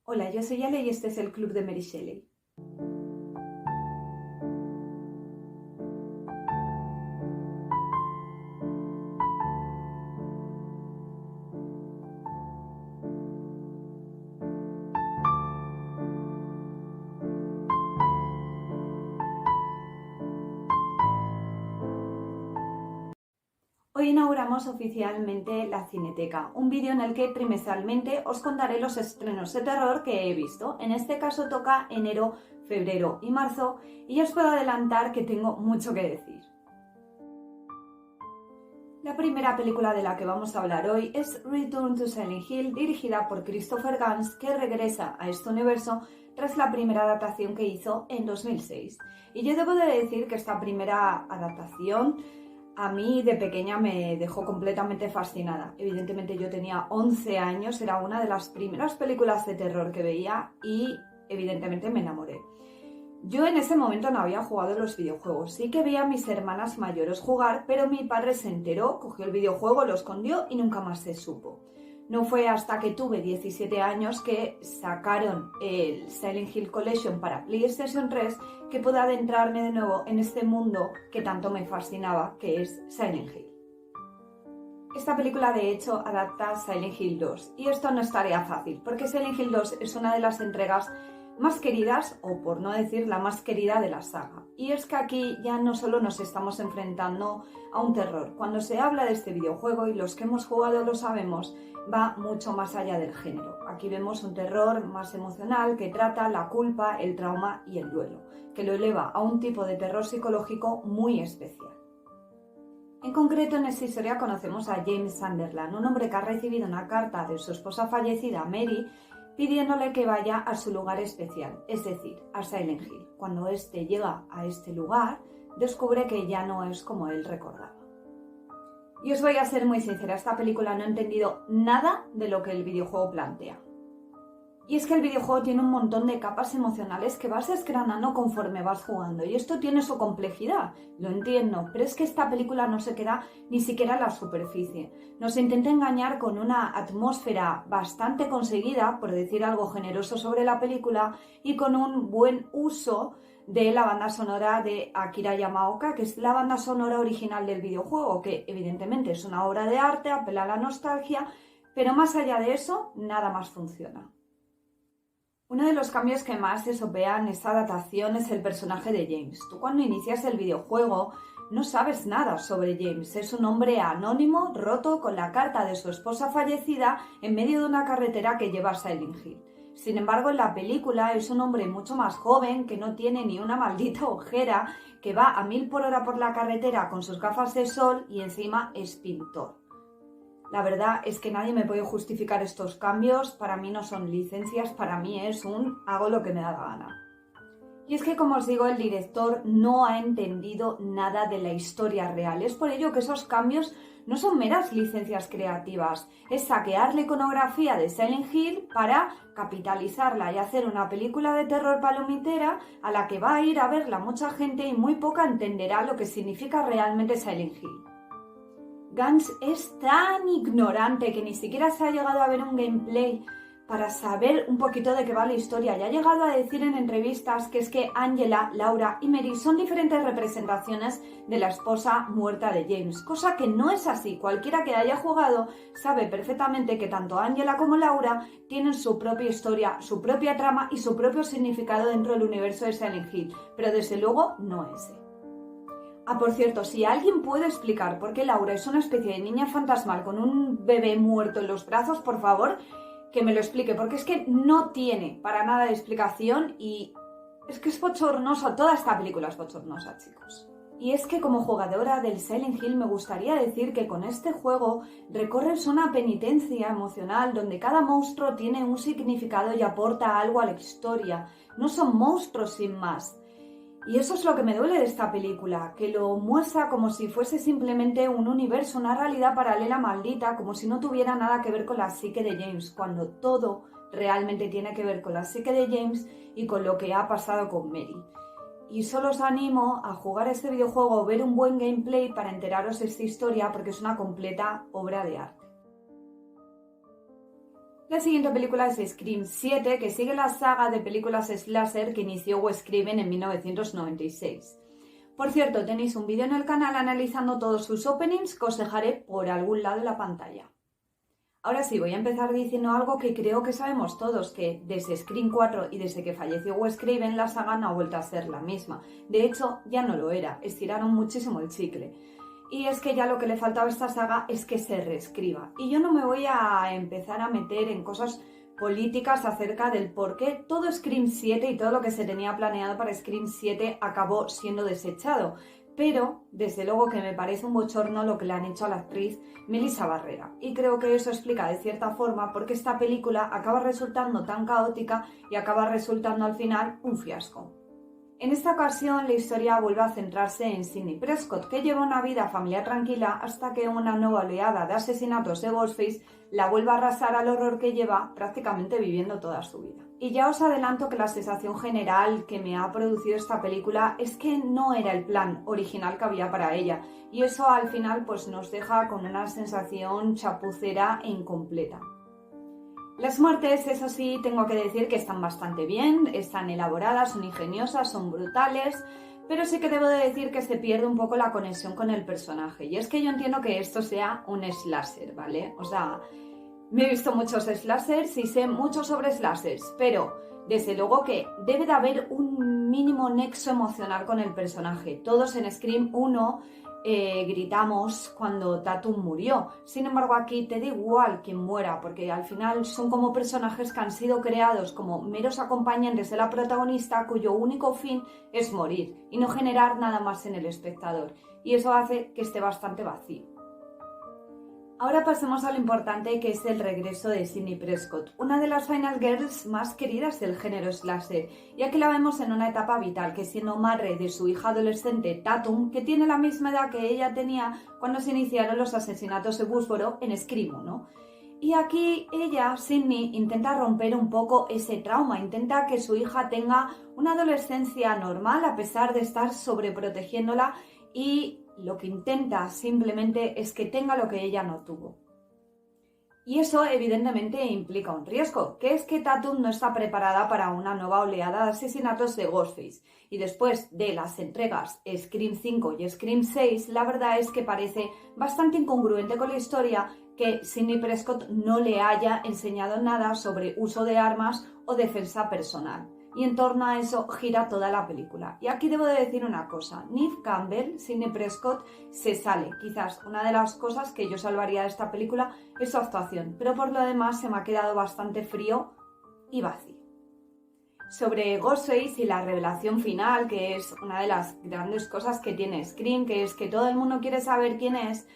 Hola, yo soy Ale y este es el Club de Mary Shelley. Hoy inauguramos oficialmente la Cineteca, un vídeo en el que trimestralmente os contaré los estrenos de terror que he visto. En este caso toca enero, febrero y marzo y ya os puedo adelantar que tengo mucho que decir. La primera película de la que vamos a hablar hoy es Return to Silent Hill, dirigida por Christopher Gans, que regresa a este universo tras la primera adaptación que hizo en 2006. Y yo debo de decir que esta primera adaptación a mí de pequeña me dejó completamente fascinada. Evidentemente yo tenía 11 años, era una de las primeras películas de terror que veía y evidentemente me enamoré. Yo en ese momento no había jugado los videojuegos, sí que vi a mis hermanas mayores jugar, pero mi padre se enteró, cogió el videojuego, lo escondió y nunca más se supo. No fue hasta que tuve 17 años que sacaron el Silent Hill Collection para PlayStation 3 que pude adentrarme de nuevo en este mundo que tanto me fascinaba, que es Silent Hill. Esta película de hecho adapta Silent Hill 2 y esto no es tarea fácil porque Silent Hill 2 es una de las entregas más queridas, o por no decir la más querida de la saga. Y es que aquí ya no solo nos estamos enfrentando a un terror. Cuando se habla de este videojuego, y los que hemos jugado lo sabemos, va mucho más allá del género. Aquí vemos un terror más emocional que trata la culpa, el trauma y el duelo, que lo eleva a un tipo de terror psicológico muy especial. En concreto, en esta historia conocemos a James Sunderland, un hombre que ha recibido una carta de su esposa fallecida, Mary, pidiéndole que vaya a su lugar especial, es decir, a Silent Hill. Cuando éste llega a este lugar, descubre que ya no es como él recordaba. Y os voy a ser muy sincera, esta película no he entendido nada de lo que el videojuego plantea. Y es que el videojuego tiene un montón de capas emocionales que vas desgranando conforme vas jugando. Y esto tiene su complejidad, lo entiendo, pero es que esta película no se queda ni siquiera en la superficie. Nos intenta engañar con una atmósfera bastante conseguida, por decir algo generoso sobre la película, y con un buen uso de la banda sonora de Akira Yamaoka, que es la banda sonora original del videojuego, que evidentemente es una obra de arte, apela a la nostalgia, pero más allá de eso, nada más funciona. Uno de los cambios que más se sopea en esta adaptación es el personaje de James. Tú cuando inicias el videojuego no sabes nada sobre James. Es un hombre anónimo, roto, con la carta de su esposa fallecida en medio de una carretera que lleva a Silent Hill. Sin embargo, en la película es un hombre mucho más joven, que no tiene ni una maldita ojera, que va a 1000 por hora por la carretera con sus gafas de sol y encima es pintor. La verdad es que nadie me puede justificar estos cambios, para mí no son licencias, para mí es un hago lo que me da la gana. Y es que, como os digo, el director no ha entendido nada de la historia real. Es por ello que esos cambios no son meras licencias creativas, es saquear la iconografía de Silent Hill para capitalizarla y hacer una película de terror palomitera a la que va a ir a verla mucha gente y muy poca entenderá lo que significa realmente Silent Hill. Gans es tan ignorante que ni siquiera se ha llegado a ver un gameplay para saber un poquito de qué va la historia y ha llegado a decir en entrevistas que es que Angela, Laura y Mary son diferentes representaciones de la esposa muerta de James, cosa que no es así. Cualquiera que haya jugado sabe perfectamente que tanto Angela como Laura tienen su propia historia, su propia trama y su propio significado dentro del universo de Silent Hill, pero desde luego no ese. Ah, por cierto, si alguien puede explicar por qué Laura es una especie de niña fantasmal con un bebé muerto en los brazos, por favor, que me lo explique, porque es que no tiene para nada de explicación y es que es bochornoso, toda esta película es bochornosa, chicos. Y es que como jugadora del Silent Hill me gustaría decir que con este juego recorres una penitencia emocional donde cada monstruo tiene un significado y aporta algo a la historia. No son monstruos sin más. Y eso es lo que me duele de esta película, que lo muestra como si fuese simplemente un universo, una realidad paralela maldita, como si no tuviera nada que ver con la psique de James, cuando todo realmente tiene que ver con la psique de James y con lo que ha pasado con Mary. Y solo os animo a jugar este videojuego o ver un buen gameplay para enteraros de esta historia porque es una completa obra de arte. La siguiente película es Scream 7, que sigue la saga de películas slasher que inició Wes Craven en 1996. Por cierto, tenéis un vídeo en el canal analizando todos sus openings que os dejaré por algún lado de la pantalla. Ahora sí, voy a empezar diciendo algo que creo que sabemos todos, que desde Scream 4 y desde que falleció Wes Craven, la saga no ha vuelto a ser la misma. De hecho, ya no lo era, estiraron muchísimo el chicle. Y es que ya lo que le faltaba a esta saga es que se reescriba. Y yo no me voy a empezar a meter en cosas políticas acerca del por qué todo Scream 7 y todo lo que se tenía planeado para Scream 7 acabó siendo desechado. Pero, desde luego que me parece un bochorno lo que le han hecho a la actriz Melissa Barrera. Y creo que eso explica de cierta forma por qué esta película acaba resultando tan caótica y acaba resultando al final un fiasco. En esta ocasión la historia vuelve a centrarse en Sidney Prescott, que lleva una vida familiar tranquila hasta que una nueva oleada de asesinatos de Ghostface la vuelve a arrasar al horror que lleva prácticamente viviendo toda su vida. Y ya os adelanto que la sensación general que me ha producido esta película es que no era el plan original que había para ella, y eso al final pues nos deja con una sensación chapucera e incompleta. Las muertes, eso sí, tengo que decir que están bastante bien, están elaboradas, son ingeniosas, son brutales, pero sí que debo de decir que se pierde un poco la conexión con el personaje. Y es que yo entiendo que esto sea un slasher, ¿vale? O sea, me he visto muchos slashers y sé mucho sobre slashers, pero desde luego que debe de haber un mínimo nexo emocional con el personaje. Todos en Scream 1 gritamos cuando Tatum murió. Sin embargo, aquí te da igual quien muera, porque al final son como personajes que han sido creados como meros acompañantes de la protagonista, cuyo único fin es morir y no generar nada más en el espectador. Y eso hace que esté bastante vacío. Ahora pasemos a lo importante, que es el regreso de Sidney Prescott, una de las Final Girls más queridas del género slasher, ya que la vemos en una etapa vital, que siendo madre de su hija adolescente Tatum, que tiene la misma edad que ella tenía cuando se iniciaron los asesinatos de Woodsboro en Scream 1. Y aquí ella, Sidney, intenta romper un poco ese trauma, intenta que su hija tenga una adolescencia normal a pesar de estar sobreprotegiéndola, y lo que intenta simplemente es que tenga lo que ella no tuvo. Y eso evidentemente implica un riesgo, que es que Tatum no está preparada para una nueva oleada de asesinatos de Ghostface. Y después de las entregas Scream 5 y Scream 6, la verdad es que parece bastante incongruente con la historia que Sidney Prescott no le haya enseñado nada sobre uso de armas o defensa personal. Y en torno a eso gira toda la película. Y aquí debo de decir una cosa, Neve Campbell, Sidney Prescott, se sale. Quizás una de las cosas que yo salvaría de esta película es su actuación, pero por lo demás se me ha quedado bastante frío y vacío. Sobre Ghostface y la revelación final, que es una de las grandes cosas que tiene Scream, que es que todo el mundo quiere saber quién es,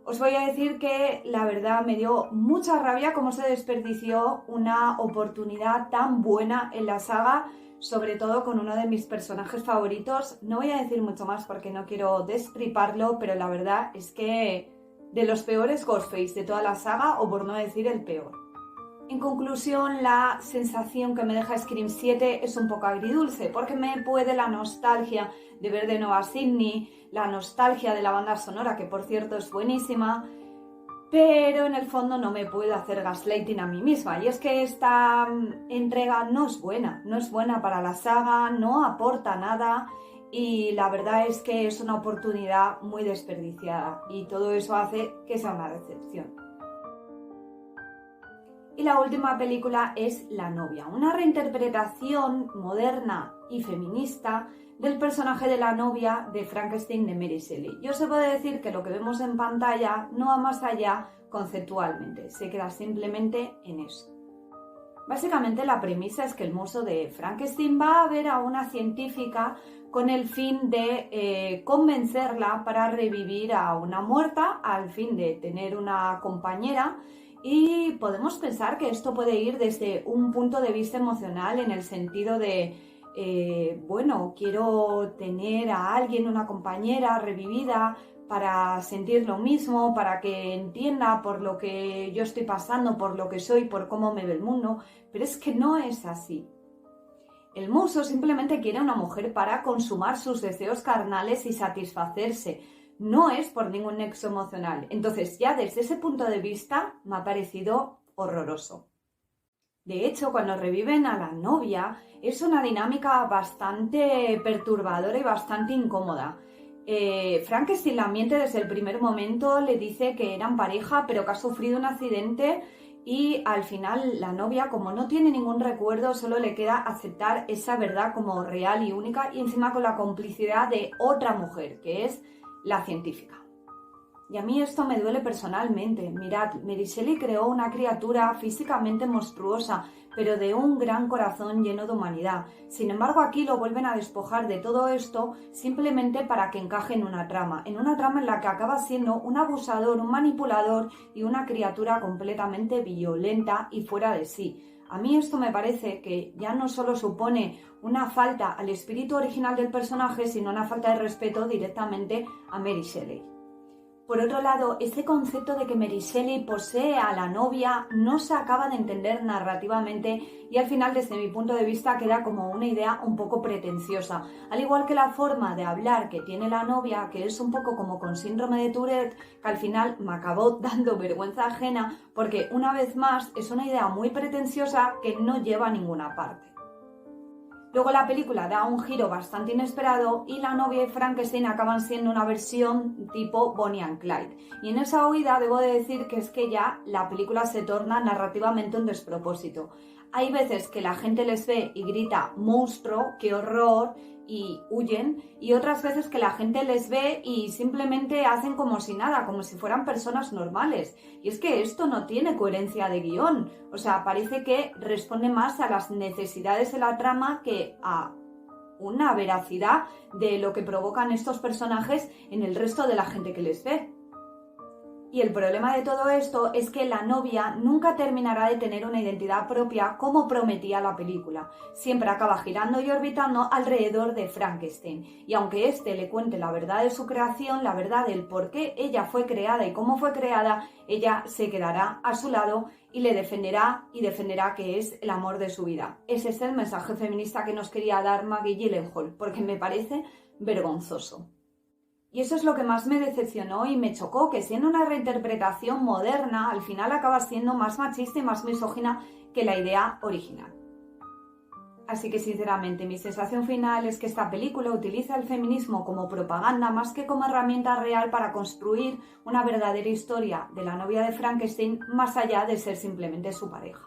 os voy a decir que la verdad me dio mucha rabia cómo se desperdició una oportunidad tan buena en la saga, sobre todo con uno de mis personajes favoritos. No voy a decir mucho más porque no quiero destriparlo, pero la verdad es que de los peores Ghostface de toda la saga, o por no decir el peor. En conclusión, la sensación que me deja Scream 7 es un poco agridulce, porque me puede la nostalgia de ver de nuevo a Sidney, la nostalgia de la banda sonora, que por cierto es buenísima, pero en el fondo no me puedo hacer gaslighting a mí misma. Y es que esta entrega no es buena para la saga, no aporta nada, y la verdad es que es una oportunidad muy desperdiciada, y todo eso hace que sea una decepción. Y la última película es La novia, una reinterpretación moderna y feminista del personaje de la novia de Frankenstein de Mary Shelley. Yo os puedo decir que lo que vemos en pantalla no va más allá conceptualmente, se queda simplemente en eso. Básicamente la premisa es que el monstruo de Frankenstein va a ver a una científica con el fin de convencerla para revivir a una muerta, al fin de tener una compañera. Y podemos pensar que esto puede ir desde un punto de vista emocional, en el sentido de, bueno, quiero tener a alguien, una compañera revivida, para sentir lo mismo, para que entienda por lo que yo estoy pasando, por lo que soy, por cómo me ve el mundo, pero es que no es así. El monstruo simplemente quiere una mujer para consumar sus deseos carnales y satisfacerse. No es por ningún nexo emocional. Entonces, ya desde ese punto de vista me ha parecido horroroso. De hecho, cuando reviven a la novia, es una dinámica bastante perturbadora y bastante incómoda. Frankenstein la miente desde el primer momento, le dice que eran pareja, pero que ha sufrido un accidente y al final la novia, como no tiene ningún recuerdo, solo le queda aceptar esa verdad como real y única y encima con la complicidad de otra mujer, que es la científica. Y a mí esto me duele personalmente. Mirad, Mary Shelley creó una criatura físicamente monstruosa, pero de un gran corazón lleno de humanidad. Sin embargo, aquí lo vuelven a despojar de todo esto simplemente para que encaje en una trama en la que acaba siendo un abusador, un manipulador y una criatura completamente violenta y fuera de sí. A mí esto me parece que ya no solo supone una falta al espíritu original del personaje, sino una falta de respeto directamente a Mary Shelley. Por otro lado, este concepto de que Mary Shelley posee a la novia no se acaba de entender narrativamente y al final, desde mi punto de vista, queda como una idea un poco pretenciosa. Al igual que la forma de hablar que tiene la novia, que es un poco como con síndrome de Tourette, que al final me acabó dando vergüenza ajena porque, una vez más, es una idea muy pretenciosa que no lleva a ninguna parte. Luego la película da un giro bastante inesperado y la novia y Frankenstein acaban siendo una versión tipo Bonnie and Clyde. Y en esa huida debo de decir que es que ya la película se torna narrativamente un despropósito. Hay veces que la gente les ve y grita ¡monstruo! ¡Qué horror! Y huyen, y otras veces que la gente les ve y simplemente hacen como si nada, como si fueran personas normales. Y es que esto no tiene coherencia de guión, o sea, parece que responde más a las necesidades de la trama que a una veracidad de lo que provocan estos personajes en el resto de la gente que les ve. Y el problema de todo esto es que la novia nunca terminará de tener una identidad propia como prometía la película. Siempre acaba girando y orbitando alrededor de Frankenstein. Y aunque éste le cuente la verdad de su creación, la verdad del por qué ella fue creada y cómo fue creada, ella se quedará a su lado y le defenderá que es el amor de su vida. Ese es el mensaje feminista que nos quería dar Maggie Gyllenhaal, porque me parece vergonzoso. Y eso es lo que más me decepcionó y me chocó, que siendo una reinterpretación moderna, al final acaba siendo más machista y más misógina que la idea original. Así que sinceramente mi sensación final es que esta película utiliza el feminismo como propaganda más que como herramienta real para construir una verdadera historia de la novia de Frankenstein más allá de ser simplemente su pareja.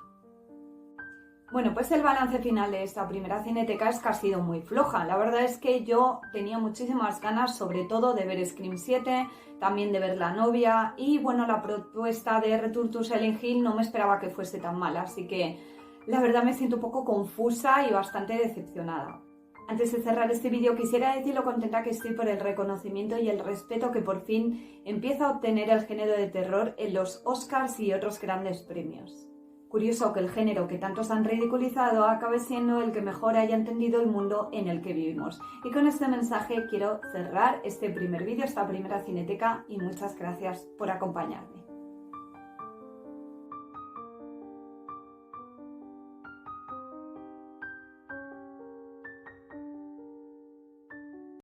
Bueno, pues el balance final de esta primera cineteca es que ha sido muy floja. La verdad es que yo tenía muchísimas ganas, sobre todo de ver Scream 7, también de ver La novia y bueno, la propuesta de Return to Silent Hill no me esperaba que fuese tan mala, así que la verdad me siento un poco confusa y bastante decepcionada. Antes de cerrar este vídeo quisiera decir lo contenta que estoy por el reconocimiento y el respeto que por fin empieza a obtener el género de terror en los Oscars y otros grandes premios. Curioso que el género que tantos han ridiculizado acabe siendo el que mejor haya entendido el mundo en el que vivimos. Y con este mensaje quiero cerrar este primer vídeo, esta primera cineteca, y muchas gracias por acompañarme.